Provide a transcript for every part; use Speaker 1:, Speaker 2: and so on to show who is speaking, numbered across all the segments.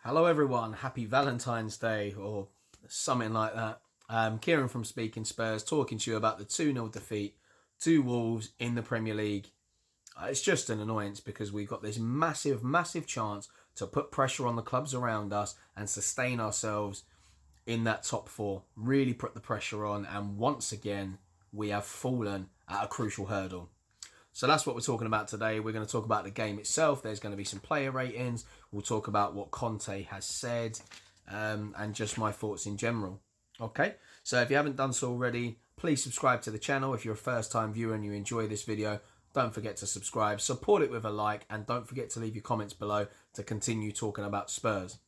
Speaker 1: Hello everyone, happy Valentine's Day or something like that. Kieran from Speaking Spurs talking to you about the 2-0 defeat to Wolves in the Premier League. It's just an annoyance because we've got this massive chance to put pressure on the clubs around us and sustain ourselves in that top four. Really put the pressure on, and once again we have fallen at a crucial hurdle. So that's what we're talking about today. We're going to talk about the game itself. There's going to be some player ratings. We'll talk about what Conte has said and just my thoughts in general. Okay, so if you haven't done so already, please subscribe to the channel. If you're a first-time viewer and you enjoy this video, don't forget to subscribe. Support it with a like, and don't forget to leave your comments below to continue talking about Spurs.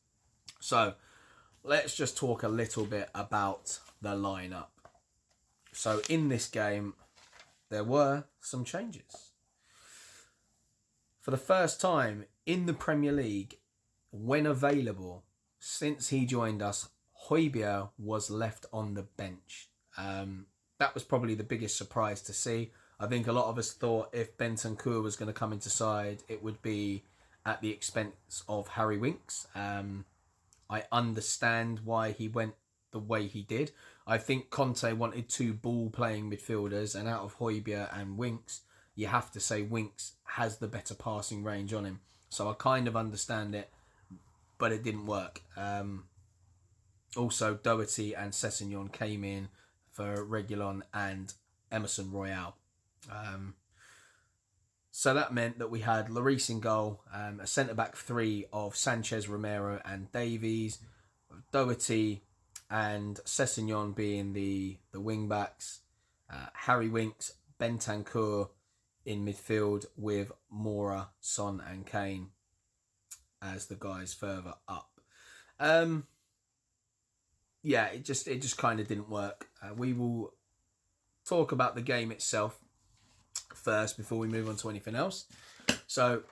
Speaker 1: So let's just talk a little bit about the lineup. So in this game, there were some changes. For the first time in the Premier League, when available, since he joined us, Højbjerg was left on the bench. That was probably the biggest surprise to see. I think a lot of us thought if Bentancur was going to come into side, it would be at the expense of Harry Winks. I understand why he went the way he did. I think Conte wanted two ball-playing midfielders, and out of Højbjerg and Winks, you have to say Winks has the better passing range on him. So I kind of understand it, but it didn't work. Also, Doherty and Sessegnon came in for Reguilon and Emerson Royale. So that meant that we had Lloris in goal, a centre-back three of Sanchez, Romero and Davies, Doherty and Sessegnon being the wing-backs, Harry Winks, Bentancur in midfield with Moura, Son and Kane as the guys further up. Yeah, it just kind of didn't work. We will talk about the game itself first before we move on to anything else. So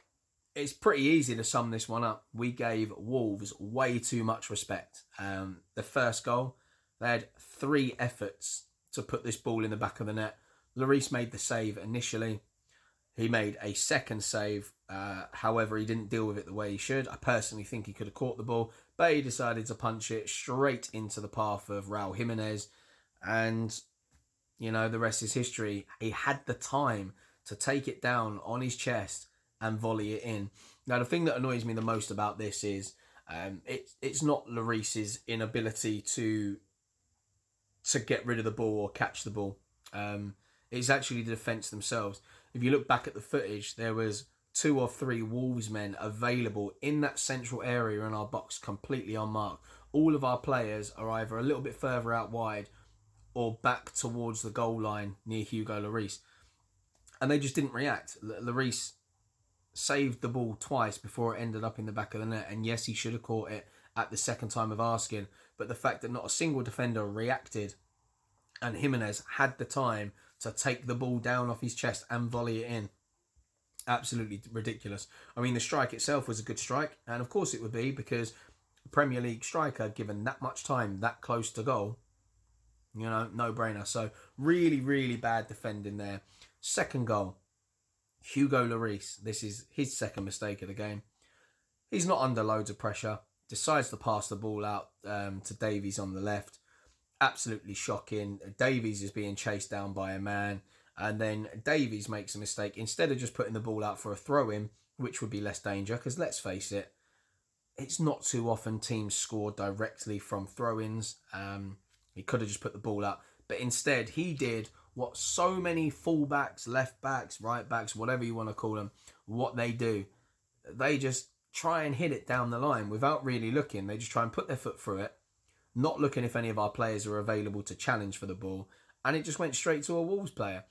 Speaker 1: it's pretty easy to sum this one up. We gave Wolves way too much respect. The first goal, they had 3 efforts to put this ball in the back of the net. Lloris made the save initially. He made a second save. However, he didn't deal with it the way he should. I personally think he could have caught the ball, but he decided to punch it straight into the path of Raul Jimenez. And, you know, the rest is history. He had the time to take it down on his chest and volley it in. Now, the thing that annoys me the most about this is it's not Lloris's inability to get rid of the ball or catch the ball. It's actually the defence themselves. If you look back at the footage, there was 2 or 3 Wolves men available in that central area in our box, completely unmarked. All of our players are either a little bit further out wide or back towards the goal line near Hugo Lloris. And they just didn't react. Lloris saved the ball twice before it ended up in the back of the net. And yes, he should have caught it at the second time of asking. But the fact that not a single defender reacted and Jimenez had the time to take the ball down off his chest and volley it in, absolutely ridiculous. I mean, the strike itself was a good strike. And of course it would be, because a Premier League striker given that much time, that close to goal, you know, no brainer. So really bad defending there. Second goal, Hugo Lloris. This is his second mistake of the game. He's not under loads of pressure. Decides to pass the ball out to Davies on the left. Absolutely shocking. Davies is being chased down by a man. And then Davies makes a mistake. Instead of just putting the ball out for a throw-in, which would be less danger, because let's face it, it's not too often teams score directly from throw-ins. He could have just put the ball out. But instead, he did what so many full-backs, left-backs, right-backs, whatever you want to call them, what they do. They just try and hit it down the line without really looking. They just try and put their foot through it, not looking if any of our players are available to challenge for the ball. And it just went straight to a Wolves player.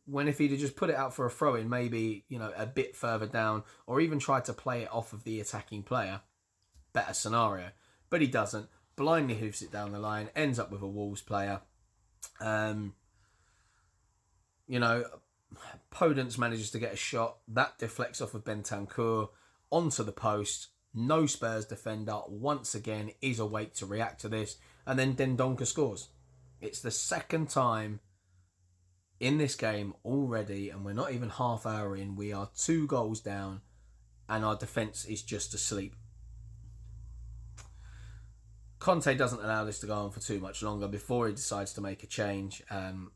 Speaker 1: When if he'd have just put it out for a throw-in, maybe, you know, a bit further down, or even tried to play it off of the attacking player, better scenario. But he doesn't. Blindly hoofs it down the line, ends up with a Wolves player. You know, Podence manages to get a shot. That deflects off of Bentancur onto the post. No Spurs defender, once again, is awake to react to this. And then Dendoncker scores. It's the second time in this game already, and we're not even half hour in. We are 2 goals down, and our defence is just asleep. Conte doesn't allow this to go on for too much longer before he decides to make a change. And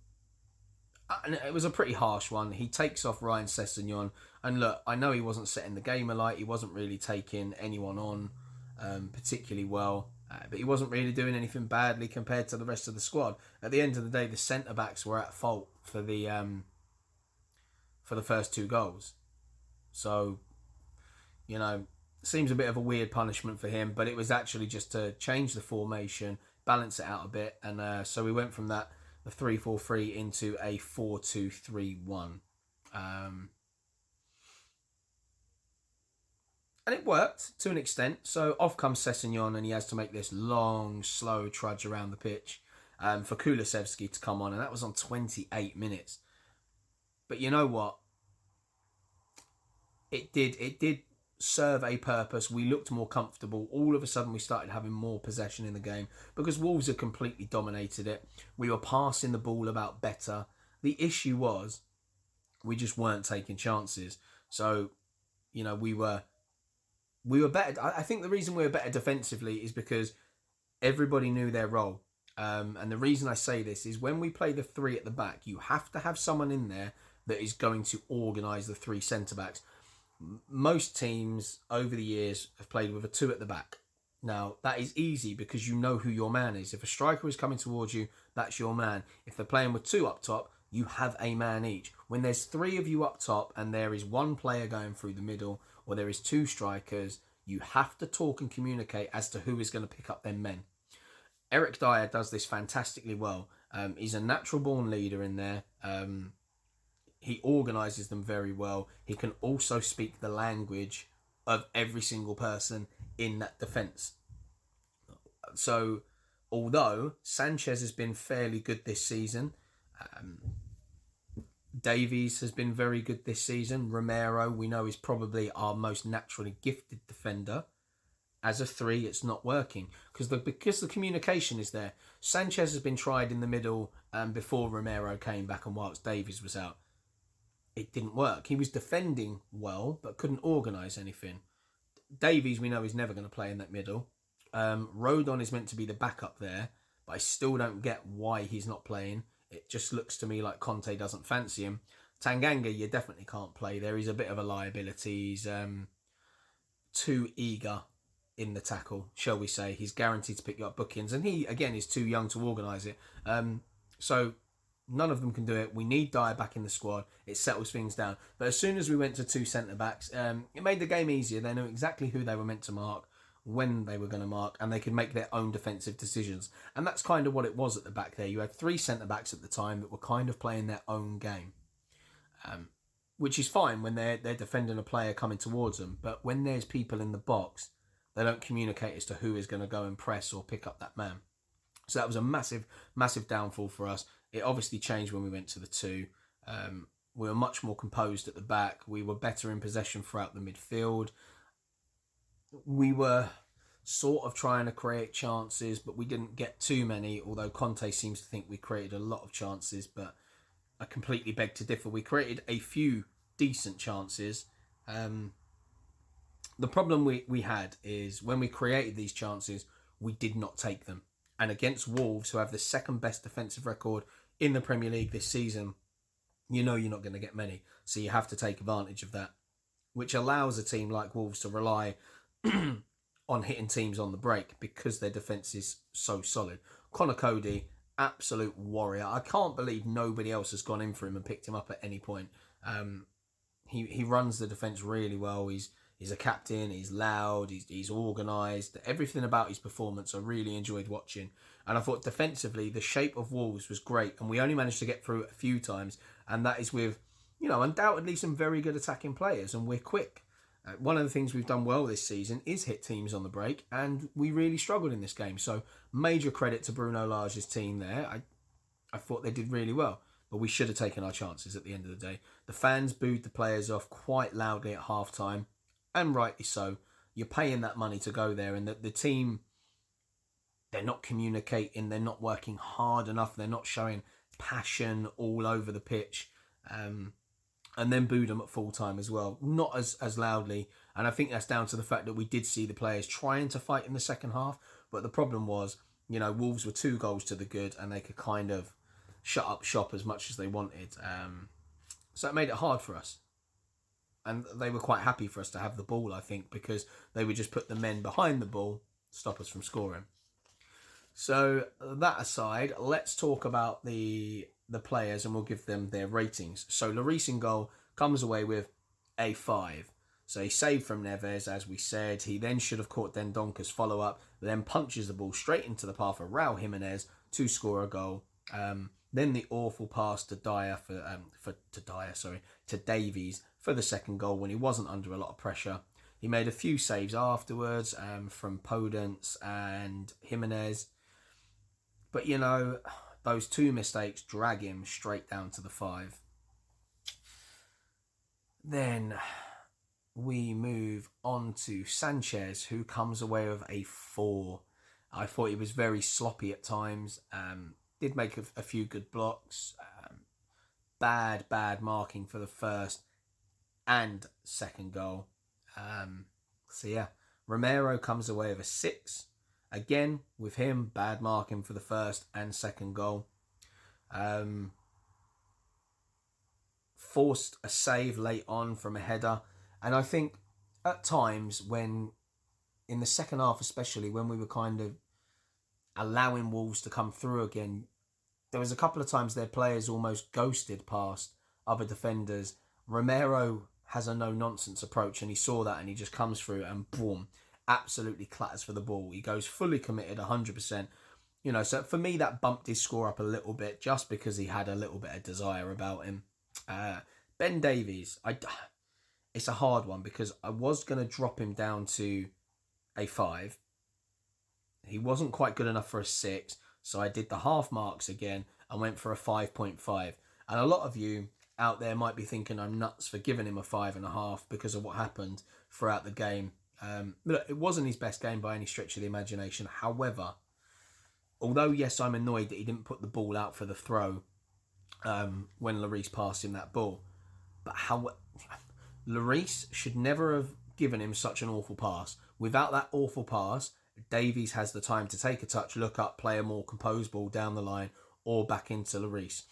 Speaker 1: it was a pretty harsh one. He takes off Ryan Sessegnon. And look, I know he wasn't setting the game alight. He wasn't really taking anyone on particularly well. But he wasn't really doing anything badly compared to the rest of the squad. At the end of the day, the centre-backs were at fault for the first two goals. So, seems a bit of a weird punishment for him. But it was actually just to change the formation, balance it out a bit. And so we went from the 3-4-3 into a 4-2-3-1. And it worked to an extent. So off comes Sessegnon and he has to make this long, slow trudge around the pitch for Kulusevski to come on. And that was on 28 minutes. But you know what? It did serve a purpose. We looked more comfortable. All of a sudden we started having more possession in the game because Wolves had completely dominated it. We were passing the ball about better. The issue was we just weren't taking chances. So, we were better. I think the reason we were better defensively is because everybody knew their role. And the reason I say this is when we play the three at the back, you have to have someone in there that is going to organise the three centre-backs. Most teams over the years have played with a two at the back. Now, that is easy because you know who your man is. If a striker is coming towards you, that's your man. If they're playing with two up top, you have a man each. When there's three of you up top and there is one player going through the middle or there is two strikers, you have to talk and communicate as to who is going to pick up their men. Eric Dyer does this fantastically well. He's a natural-born leader in there. He organises them very well. He can also speak the language of every single person in that defence. So, although Sanchez has been fairly good this season, Davies has been very good this season. Romero, we know, is probably our most naturally gifted defender. As a three, it's not working because the communication is there. Sanchez has been tried in the middle before Romero came back and whilst Davies was out. It didn't work. He was defending well, but couldn't organise anything. Davies, we know, is never going to play in that middle. Rodon is meant to be the backup there, but I still don't get why he's not playing. It just looks to me like Conte doesn't fancy him. Tanganga, you definitely can't play there. He's a bit of a liability. He's too eager in the tackle, shall we say. He's guaranteed to pick you up bookings, and he, again, is too young to organise it. So none of them can do it. We need Dyer back in the squad. It settles things down. But as soon as we went to two centre-backs, it made the game easier. They knew exactly who they were meant to mark, when they were going to mark, and they could make their own defensive decisions. And that's kind of what it was at the back there. You had three centre-backs at the time that were kind of playing their own game, which is fine when they're defending a player coming towards them. But when there's people in the box, they don't communicate as to who is going to go and press or pick up that man. So that was a massive, massive downfall for us. It obviously changed when we went to the two. We were much more composed at the back. We were better in possession throughout the midfield. We were sort of trying to create chances, but we didn't get too many, although Conte seems to think we created a lot of chances, but I completely beg to differ. We created a few decent chances. The problem we had is when we created these chances, we did not take them. And against Wolves, who have the second best defensive record in the Premier League this season, you know you're not going to get many. So you have to take advantage of that, which allows a team like Wolves to rely on hitting teams on the break because their defence is so solid. Connor Cody, absolute warrior. I can't believe nobody else has gone in for him and picked him up at any point. He runs the defence really well. He's a captain, he's loud, he's organised. Everything about his performance I really enjoyed watching. And I thought defensively, the shape of Wolves was great. And we only managed to get through it a few times. And that is with, undoubtedly some very good attacking players. And we're quick. One of the things we've done well this season is hit teams on the break. And we really struggled in this game. So major credit to Bruno Lage's team there. I thought they did really well. But we should have taken our chances at the end of the day. The fans booed the players off quite loudly at half-time. And rightly so. You're paying that money to go there, and the team, they're not communicating, they're not working hard enough, they're not showing passion all over the pitch. And then booed them at full time as well. Not as loudly And I think that's down to the fact that we did see the players trying to fight in the second half. But the problem was, Wolves were 2 goals to the good and they could kind of shut up shop as much as they wanted. So it made it hard for us. And they were quite happy for us to have the ball, I think, because they would just put the men behind the ball, stop us from scoring. So that aside, let's talk about the players and we'll give them their ratings. So Lloris in goal comes away with a 5. So he saved from Neves, as we said. He then should have caught Dendonker's follow-up, then punches the ball straight into the path of Raul Jimenez to score a goal. Then the awful pass to to Davies for the second goal when he wasn't under a lot of pressure. He made a few saves afterwards from Podence and Jimenez. But, those 2 mistakes drag him straight down to the 5. Then we move on to Sanchez, who comes away with a 4. I thought he was very sloppy at times. Did make a few good blocks. Bad marking for the first and second goal. Romero comes away with a 6. Again, with him, bad marking for the first and second goal. Forced a save late on from a header. And I think at times when, in the second half especially, when we were kind of allowing Wolves to come through again, there was a couple of times their players almost ghosted past other defenders. Romero has a no-nonsense approach and he saw that and he just comes through and boom, absolutely clatters for the ball. He goes fully committed, 100%. So for me, that bumped his score up a little bit just because he had a little bit of desire about him. Ben Davies, it's a hard one because I was going to drop him down to a 5. He wasn't quite good enough for a 6, so I did the half marks again and went for a 5.5. And a lot of you out there might be thinking I'm nuts for giving him a 5.5 because of what happened throughout the game. Look, it wasn't his best game by any stretch of the imagination. However, although, yes, I'm annoyed that he didn't put the ball out for the throw when Lloris passed him that ball. But Lloris should never have given him such an awful pass. Without that awful pass, Davies has the time to take a touch, look up, play a more composed ball down the line, or back into Lloris.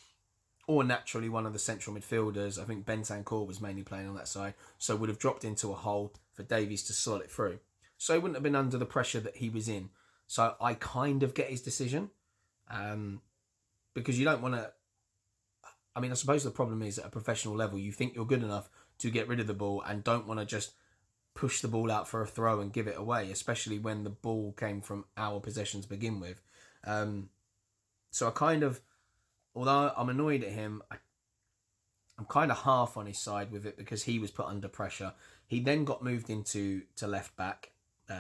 Speaker 1: Or naturally, one of the central midfielders, I think Bentancur was mainly playing on that side, so would have dropped into a hole for Davies to slot it through. So he wouldn't have been under the pressure that he was in. So I kind of get his decision. Because you don't want to... I suppose the problem is at a professional level, you think you're good enough to get rid of the ball and don't want to just push the ball out for a throw and give it away, especially when the ball came from our possession to begin with. So I kind of... Although I'm annoyed at him, I'm kind of half on his side with it because he was put under pressure. He then got moved into left back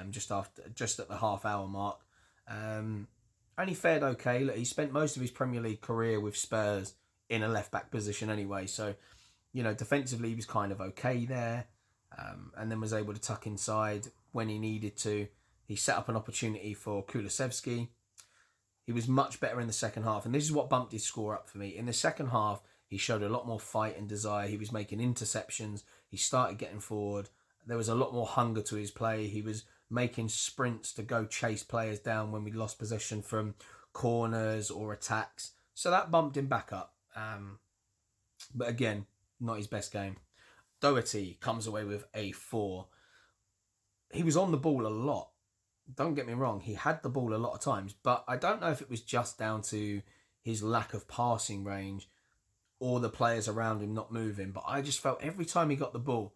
Speaker 1: just at the half hour mark. And he fared okay. Look, he spent most of his Premier League career with Spurs in a left back position anyway. So, defensively he was kind of okay there. And then was able to tuck inside when he needed to. He set up an opportunity for Kulusevski. He was much better in the second half. And this is what bumped his score up for me. In the second half, he showed a lot more fight and desire. He was making interceptions. He started getting forward. There was a lot more hunger to his play. He was making sprints to go chase players down when we lost possession from corners or attacks. So that bumped him back up. But again, not his best game. Doherty comes away with a 4. He was on the ball a lot. Don't get me wrong, he had the ball a lot of times, but I don't know if it was just down to his lack of passing range or the players around him not moving, but I just felt every time he got the ball,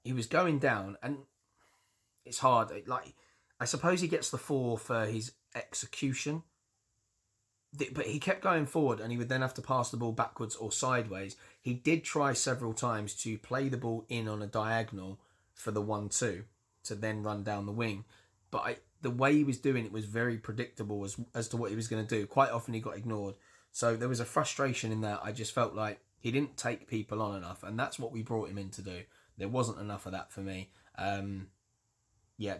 Speaker 1: he was going down, and it's hard. I suppose he gets the 4 for his execution, but he kept going forward and he would then have to pass the ball backwards or sideways. He did try several times to play the ball in on a diagonal for the 1-2 to then run down the wing. But the way he was doing it was very predictable as to what he was going to do. Quite often he got ignored. So there was a frustration in that. I just felt like he didn't take people on enough. And that's what we brought him in to do. There wasn't enough of that for me.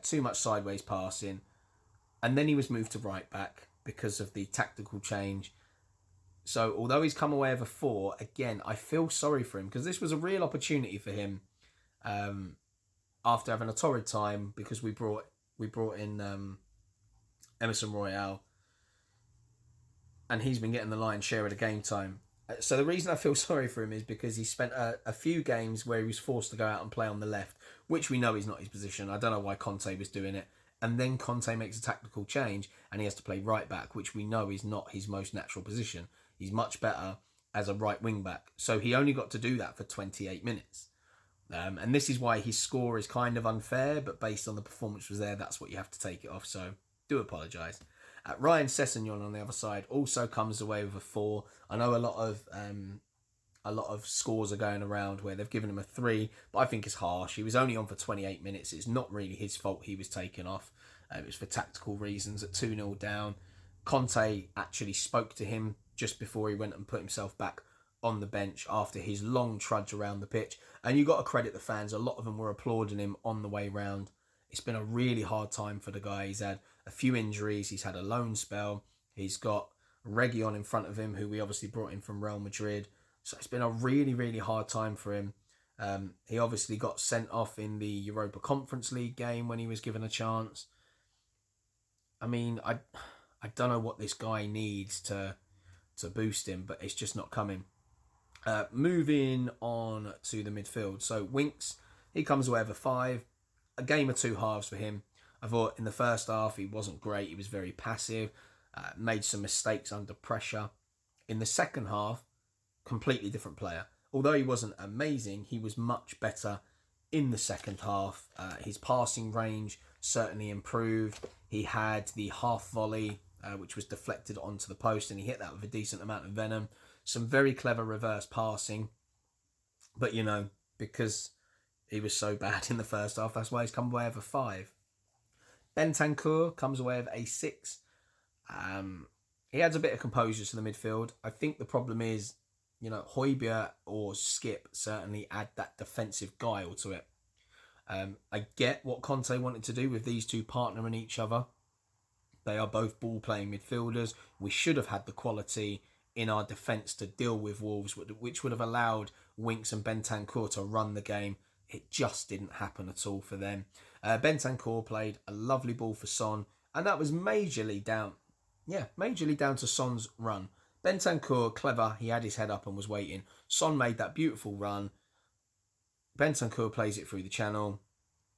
Speaker 1: Too much sideways passing. And then he was moved to right back because of the tactical change. So although he's come away with a 4, again, I feel sorry for him because this was a real opportunity for him after having a torrid time because we brought in Emerson Royale, and he's been getting the lion's share of the game time. So the reason I feel sorry for him is because he spent a few games where he was forced to go out and play on the left, which we know is not his position. I don't know why Conte was doing it. And then Conte makes a tactical change and he has to play right back, which we know is not his most natural position. He's much better as a right wing back. So he only got to do that for 28 minutes. And this is why his score is kind of unfair, but based on the performance was there, that's what you have to take it off. So do apologise. Ryan Sessegnon on the other side also comes away with a 4. I know a lot of scores are going around where they've given him a 3, but I think it's harsh. He was only on for 28 minutes. It's not really his fault he was taken off. It was for tactical reasons. At 2-0 down, Conte actually spoke to him just before he went and put himself back on the bench after his long trudge around the pitch. And you got to credit the fans. A lot of them were applauding him on the way round. It's been a really hard time for the guy. He's had a few injuries. He's had a loan spell. He's got Reguilon in front of him, who we obviously brought in from Real Madrid. So it's been a really, really hard time for him. He obviously got sent off in the Europa Conference League game when he was given a chance. I mean, I don't know what this guy needs to boost him, but it's just not coming. Moving on to the midfield. So Winks, he comes away with a 5. A game of 2 halves for him. I thought in the first half he wasn't great. He was very passive, made some mistakes under pressure. In the second half, completely different player. Although he wasn't amazing, he was much better in the second half. His passing range certainly improved. He had the half volley, which was deflected onto the post, and he hit that with a decent amount of venom. Some very clever reverse passing. But, because he was so bad in the first half, that's why he's come away with a 5. Bentancur comes away with a 6. He adds a bit of composure to the midfield. I think the problem is, Højbjerg or Skip certainly add that defensive guile to it. I get what Conte wanted to do with these two partnering each other. They are both ball-playing midfielders. We should have had the quality in our defence to deal with Wolves, which would have allowed Winks and Bentancur to run the game. It just didn't happen at all for them. Bentancur played a lovely ball for Son, and that was majorly down to Son's run. Bentancur, clever, he had his head up and was waiting. Son made that beautiful run. Bentancur plays it through the channel.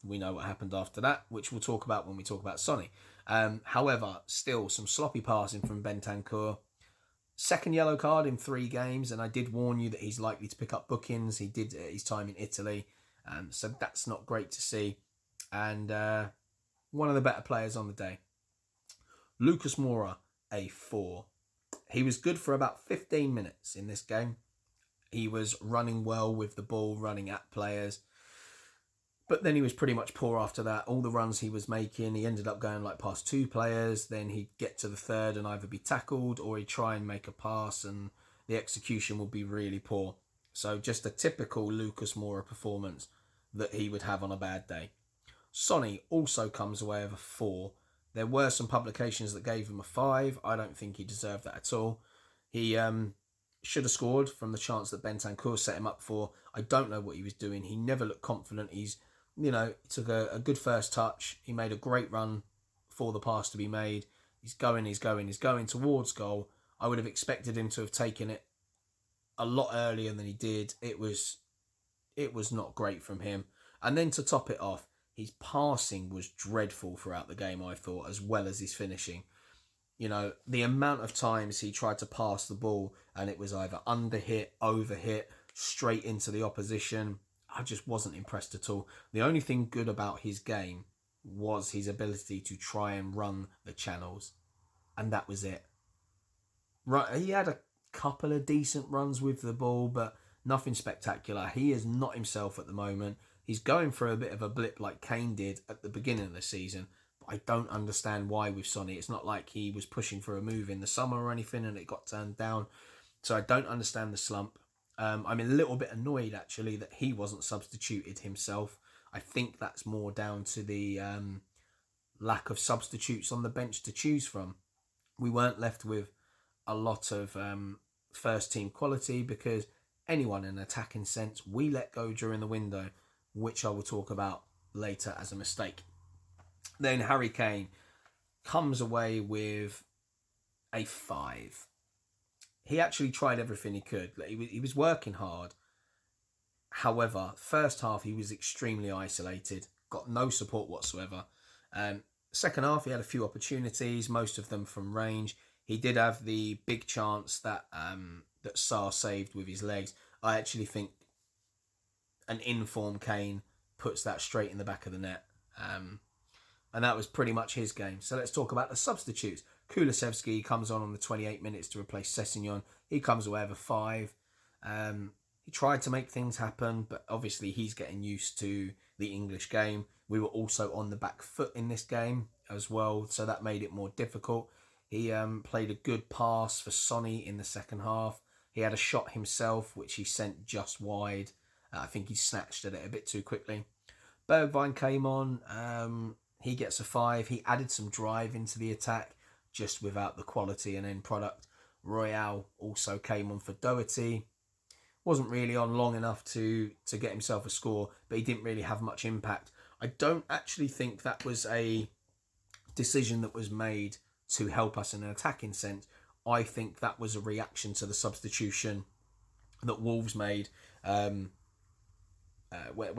Speaker 1: We know what happened after that, which we'll talk about when we talk about Sonny. However, still some sloppy passing from Bentancur. Second yellow card in 3 games, and I did warn you that he's likely to pick up bookings. He did at his time in Italy. So that's not great to see. And one of the better players on the day. Lucas Moura, a 4. He was good for about 15 minutes in this game. He was running well with the ball, running at players. But then he was pretty much poor after that. All the runs he was making, he ended up going past 2 players. Then he'd get to the third and either be tackled or he'd try and make a pass and the execution would be really poor. So just a typical Lucas Moura performance that he would have on a bad day. Sonny also comes away with a 4. There were some publications that gave him a 5. I don't think he deserved that at all. He should have scored from the chance that Bentancur set him up for. I don't know what he was doing. He never looked confident. He took a good first touch. He made a great run for the pass to be made. He's going towards goal. I would have expected him to have taken it a lot earlier than he did. It was not great from him. And then to top it off, his passing was dreadful throughout the game, I thought, as well as his finishing. The amount of times he tried to pass the ball and it was either underhit, overhit, straight into the opposition. I just wasn't impressed at all. The only thing good about his game was his ability to try and run the channels. And that was it. Right, he had a couple of decent runs with the ball, but nothing spectacular. He is not himself at the moment. He's going through a bit of a blip like Kane did at the beginning of the season. But I don't understand why with Sonny. It's not like he was pushing for a move in the summer or anything and it got turned down. So I don't understand the slump. I'm a little bit annoyed, actually, that he wasn't substituted himself. I think that's more down to the lack of substitutes on the bench to choose from. We weren't left with a lot of first-team quality because anyone in an attacking sense, we let go during the window, which I will talk about later as a mistake. Then Harry Kane comes away with a 5. He actually tried everything he could. He was working hard. However, first half he was extremely isolated, got no support whatsoever. Second half he had a few opportunities, most of them from range. He did have the big chance that that Sarr saved with his legs. I actually think an informed Kane puts that straight in the back of the net. And that was pretty much his game. So let's talk about the substitutes. Kulusevski comes on the 28 minutes to replace Sessegnon. He comes away with a 5. He tried to make things happen, but obviously he's getting used to the English game. We were also on the back foot in this game as well, so that made it more difficult. He played a good pass for Sonny in the second half. He had a shot himself, which he sent just wide. I think he snatched at it a bit too quickly. Bergwijn came on. He gets a 5. He added some drive into the attack, just without the quality and end product. Royale also came on for Doherty. Wasn't really on long enough to get himself a score, but he didn't really have much impact. I don't actually think that was a decision that was made to help us in an attacking sense. I think that was a reaction to the substitution that Wolves made when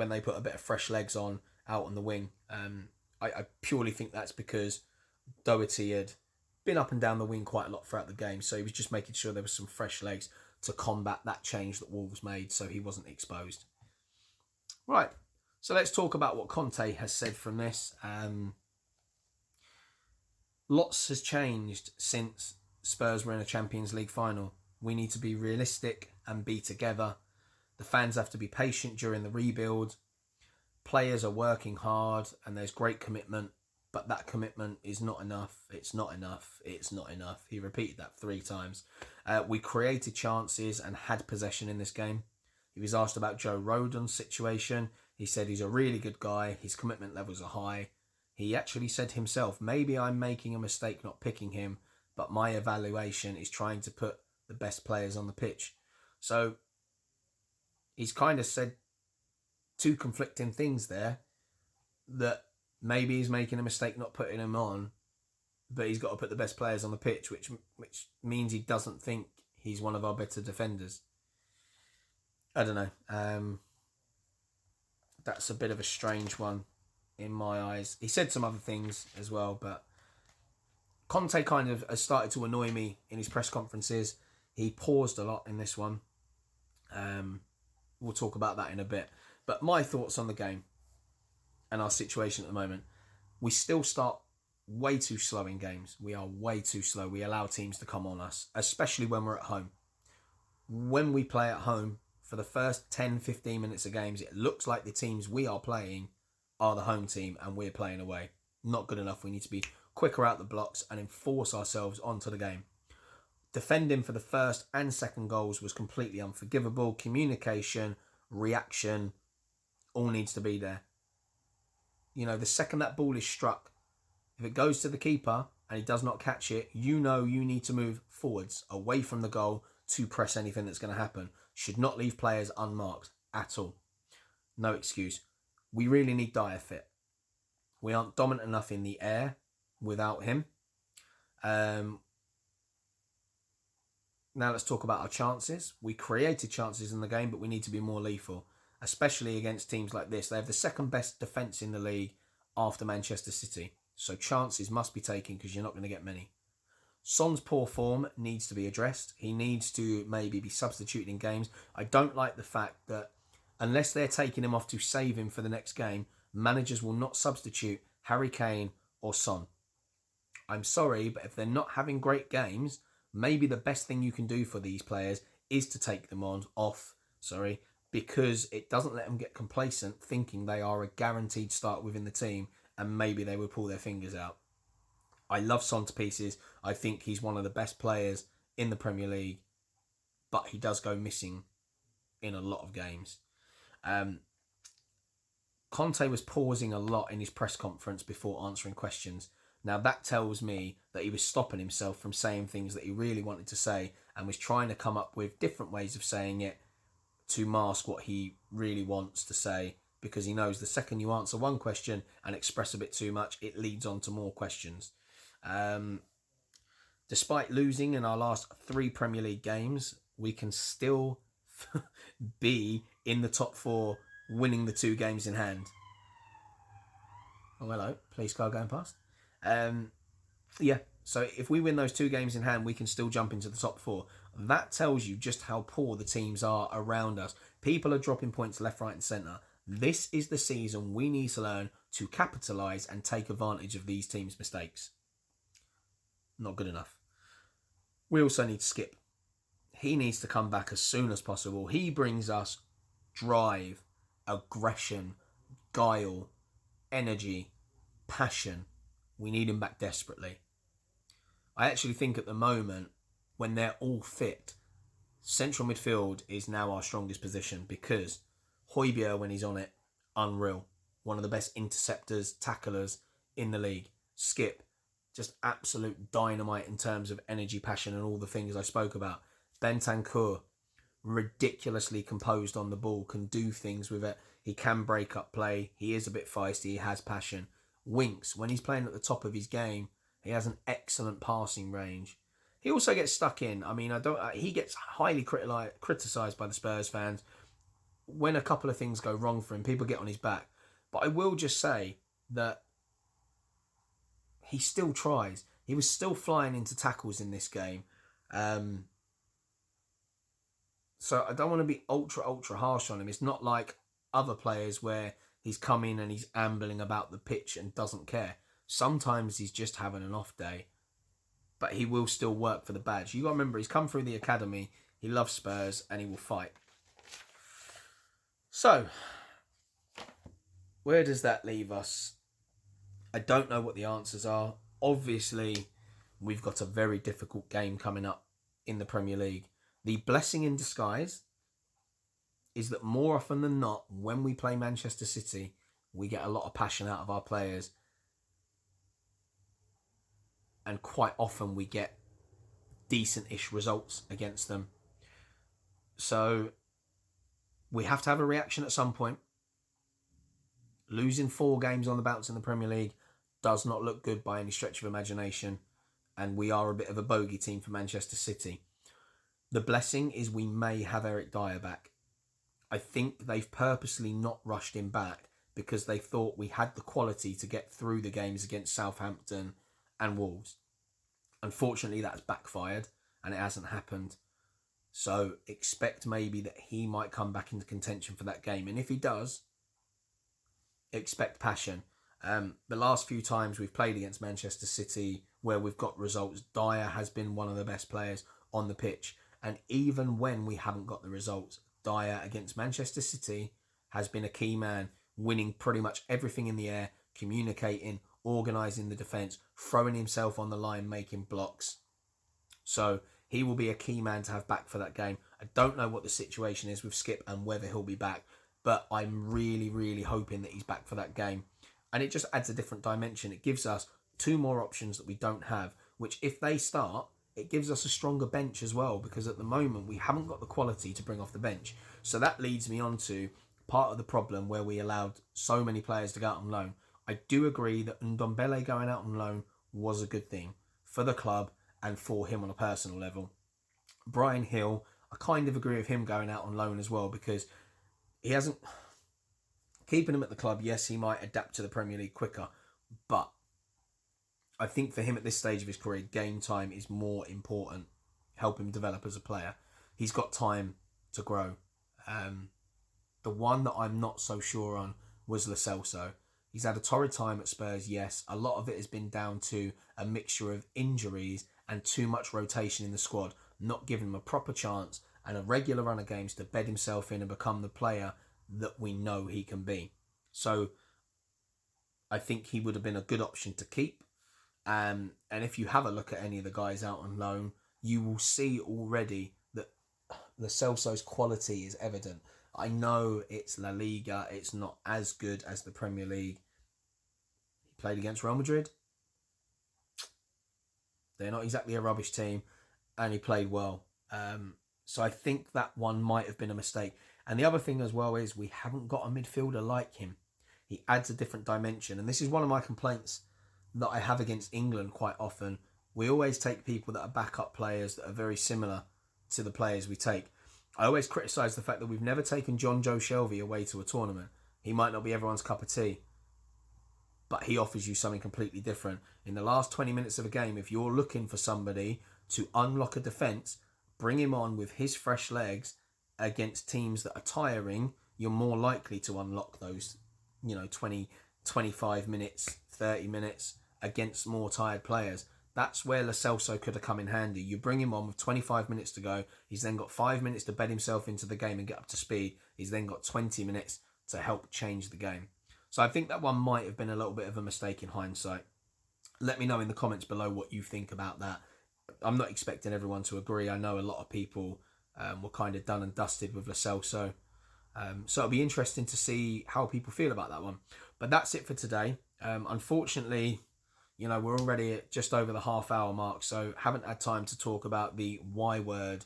Speaker 1: they put a bit of fresh legs on out on the wing. I purely think that's because Doherty had been up and down the wing quite a lot throughout the game, so he was just making sure there was some fresh legs to combat that change that Wolves made, so he wasn't exposed. Right, so let's talk about what Conte has said from this. Lots has changed since Spurs were in a Champions League final. We need to be realistic and be together. The fans have to be patient during the rebuild. Players are working hard and there's great commitment, but that commitment is not enough. It's not enough. It's not enough. He repeated that 3 times. We created chances and had possession in this game. He was asked about Joe Rodon's situation. He said he's a really good guy. His commitment levels are high. He actually said himself, maybe I'm making a mistake not picking him, but my evaluation is trying to put the best players on the pitch. So he's kind of said 2 conflicting things there, that maybe he's making a mistake not putting him on, but he's got to put the best players on the pitch, which means he doesn't think he's one of our better defenders. I don't know. That's a bit of a strange one in my eyes. He said some other things as well, but Conte kind of has started to annoy me in his press conferences. He paused a lot in this one. We'll talk about that in a bit. But my thoughts on the game and our situation at the moment. We still start way too slow in games. We are way too slow. We allow teams to come on us, especially when we're at home. When we play at home, for the first 10, 15 minutes of games, it looks like the teams we are playing are the home team and we're playing away. Not good enough. We need to be quicker out the blocks and enforce ourselves onto the game. Defending for the first and second goals was completely unforgivable. Communication, reaction, all needs to be there. You know, the second that ball is struck, if it goes to the keeper and he does not catch it, you know you need to move forwards, away from the goal to press anything that's going to happen. Should not leave players unmarked at all. No excuse. We really need Dyer fit. We aren't dominant enough in the air without him. Now let's talk about our chances. We created chances in the game, but we need to be more lethal, especially against teams like this. They have the second best defence in the league after Manchester City. So chances must be taken because you're not going to get many. Son's poor form needs to be addressed. He needs to maybe be substituted in games. I don't like the fact that unless they're taking him off to save him for the next game, managers will not substitute Harry Kane or Son. I'm sorry, but if they're not having great games, maybe the best thing you can do for these players is to take them off, because it doesn't let them get complacent thinking they are a guaranteed start within the team and maybe they will pull their fingers out. I love Son to pieces. I think he's one of the best players in the Premier League, but he does go missing in a lot of games. Conte was pausing a lot in his press conference before answering questions. Now that tells me that he was stopping himself from saying things that he really wanted to say and was trying to come up with different ways of saying it to mask what he really wants to say because he knows the second you answer one question and express a bit too much, it leads on to more questions. Despite losing in our last 3 Premier League games, we can still be in the top 4, winning the 2 games in hand. Oh, hello. Police car going past. Yeah, so if we win those 2 games in hand, we can still jump into the top 4. That tells you just how poor the teams are around us. People are dropping points left, right and centre. This is the season we need to learn to capitalise and take advantage of these teams' mistakes. Not good enough. We also need Skip. He needs to come back as soon as possible. He brings us drive, aggression, guile, energy, passion. We need him back desperately. I actually think at the moment, when they're all fit, central midfield is now our strongest position because Højbjerg, when he's on it, unreal. One of the best interceptors, tacklers in the league. Skip, just absolute dynamite in terms of energy, passion and all the things I spoke about. Bentancur, ridiculously composed on the ball, can do things with it. He can break up play. He is a bit feisty. He has passion. Winks, when he's playing at the top of his game, he has an excellent passing range. He also gets stuck in. I mean, he gets highly criticised by the Spurs fans. When a couple of things go wrong for him, people get on his back. But I will just say that he still tries. He was still flying into tackles in this game. So I don't want to be ultra harsh on him. It's not like other players where he's come in and he's ambling about the pitch and doesn't care. Sometimes he's just having an off day. But he will still work for the badge. You got to remember, he's come through the academy. He loves Spurs and he will fight. So, where does that leave us? I don't know what the answers are. Obviously, we've got a very difficult game coming up in the Premier League. The blessing in disguise is that more often than not, when we play Manchester City, we get a lot of passion out of our players. And quite often we get decent-ish results against them. So we have to have a reaction at some point. Losing 4 games on the bounce in the Premier League does not look good by any stretch of imagination. And we are a bit of a bogey team for Manchester City. The blessing is we may have Eric Dyer back. I think they've purposely not rushed him back because they thought we had the quality to get through the games against Southampton and Wolves. Unfortunately, that's backfired and it hasn't happened. So expect maybe that he might come back into contention for that game. And if he does, expect passion. The last few times we've played against Manchester City where we've got results, Dyer has been one of the best players on the pitch. And even when we haven't got the results, Dyer against Manchester City has been a key man, winning pretty much everything in the air, communicating, organising the defence, throwing himself on the line, making blocks. So he will be a key man to have back for that game. I don't know what the situation is with Skip and whether he'll be back, but I'm really hoping that he's back for that game. And it just adds a different dimension. It gives us 2 more options that we don't have, which if they start, it gives us a stronger bench as well, because at the moment we haven't got the quality to bring off the bench. So that leads me on to part of the problem where we allowed so many players to go out on loan. I do agree that Ndombele going out on loan was a good thing for the club and for him on a personal level. Brian Hill, I kind of agree with him going out on loan as well, because he hasn't... Keeping him at the club, yes, he might adapt to the Premier League quicker, but I think for him at this stage of his career, game time is more important. Help him develop as a player. He's got time to grow. The one that I'm not so sure on was Lo Celso. He's had a torrid time at Spurs, yes. A lot of it has been down to a mixture of injuries and too much rotation in the squad, not giving him a proper chance and a regular run of games to bed himself in and become the player that we know he can be. So I think he would have been a good option to keep. And if you have a look at any of the guys out on loan, you will see already that Lo Celso's quality is evident. I know it's La Liga, it's not as good as the Premier League. He played against Real Madrid. They're not exactly a rubbish team, and he played well. So I think that one might have been a mistake. And the other thing as well is we haven't got a midfielder like him. He adds a different dimension. And this is one of my complaints that I have against England quite often. We always take people that are backup players that are very similar to the players we take. I always criticise the fact that we've never taken John Joe Shelby away to a tournament. He might not be everyone's cup of tea, but he offers you something completely different. In the last 20 minutes of a game, if you're looking for somebody to unlock a defence, bring him on with his fresh legs against teams that are tiring, you're more likely to unlock those, 20, 25 minutes, 30 minutes against more tired players. That's where Lo Celso could have come in handy. You bring him on with 25 minutes to go. He's then got 5 minutes to bed himself into the game and get up to speed. He's then got 20 minutes to help change the game. So I think that one might have been a little bit of a mistake in hindsight. Let me know in the comments below what you think about that. I'm not expecting everyone to agree. I know a lot of people were kind of done and dusted with Lo Celso. So it'll be interesting to see how people feel about that one. But that's it for today. Unfortunately, we're already at just over the half-hour mark, so haven't had time to talk about the Y word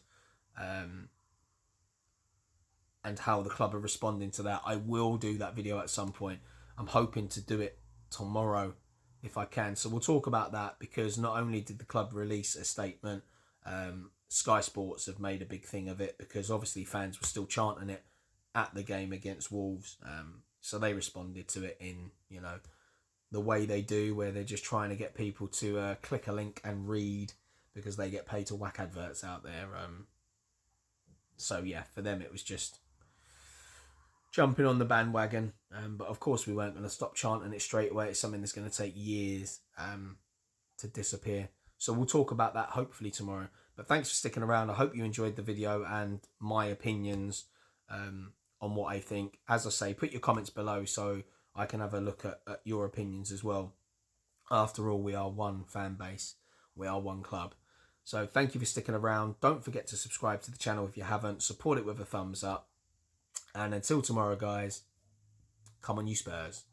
Speaker 1: and how the club are responding to that. I will do that video at some point. I'm hoping to do it tomorrow if I can. So we'll talk about that, because not only did the club release a statement, Sky Sports have made a big thing of it, because obviously fans were still chanting it at the game against Wolves. So they responded to it in, the way they do, where they're just trying to get people to click a link and read, because they get paid to whack adverts out there. So yeah, for them it was just jumping on the bandwagon. But of course we weren't going to stop chanting it straight away. It's something that's going to take years to disappear. So we'll talk about that hopefully tomorrow. But thanks for sticking around. I hope you enjoyed the video and my opinions on what I think. As I say, put your comments below so I can have a look at your opinions as well. After all, we are one fan base. We are one club. So thank you for sticking around. Don't forget to subscribe to the channel if you haven't. Support it with a thumbs up. And until tomorrow, guys, come on you Spurs.